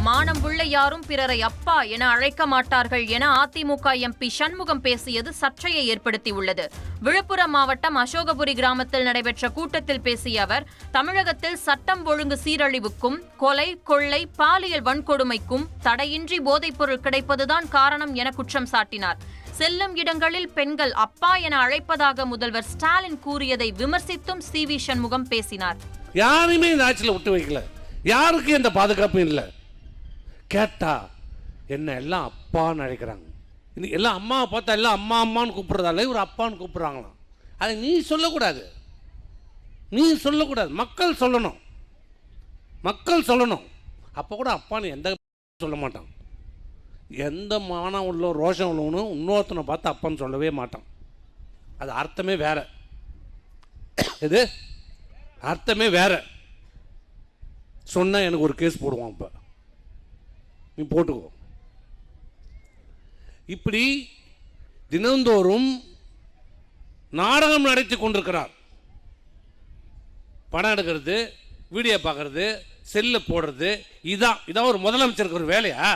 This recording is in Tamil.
மானம் உள்ள யாரும் பிறரை அப்பா என அழைக்க மாட்டார்கள் என அதிமுக எம்பி சண்முகம் பேசியது சர்ச்சையை ஏற்படுத்தியுள்ளது. விழுப்புரம் மாவட்டம் அசோகபுரி கிராமத்தில் நடைபெற்ற கூட்டத்தில் பேசிய அவர், தமிழகத்தில் சட்டம் ஒழுங்கு சீரழிவுக்கும் கொலை, கொள்ளை, பாலியல் வன்கொடுமைக்கும் தடையின்றி போதைப்பொருள் கிடைப்பதுதான் காரணம் என குற்றம் சாட்டினார். செல்லும் இடங்களில் பெண்கள் அப்பா என அழைப்பதாக முதல்வர் ஸ்டாலின் கூறியதை விமர்சித்தும் சி.வி. சண்முகம் பேசினார். யாருமே இந்த ஆட்சியில் விட்டு வைக்கல, யாருக்கும் எந்த பாதுகாப்பும் இல்லை. கேட்டா என்ன எல்லாம் அப்பான்னு அழைக்கிறாங்க. எல்லாம் அம்மாவை பார்த்தா எல்லாம் அம்மா அம்மான்னு கூப்பிடுறதால இவர் அப்பான்னு கூப்பிடுறாங்களாம். அதை நீ சொல்லக்கூடாது, நீ சொல்லக்கூடாது, மக்கள் சொல்லணும், மக்கள் சொல்லணும். அப்போ கூட அப்பான்னு எந்த சொல்ல மாட்டான். எந்த மானம் உள்ள ரோஷம் உள்ளவனும் இன்னொருத்தனை பார்த்து அப்பான்னு சொல்லவே மாட்டான். அது அர்த்தமே வேற, இது அர்த்தமே வேற. சொன்ன எனக்கு ஒரு கேஸ் போடுவான். இப்போ நீ போட்டுக்கோ. இப்படி தினந்தோறும் நாடகம் நடத்தி கொண்டிருக்கிறார். படம் எடுக்கிறது, வீடியோ பார்க்கறது, செல்ல போடுறது, இதான் ஒரு முதலமைச்சருக்கு ஒரு வேலையா?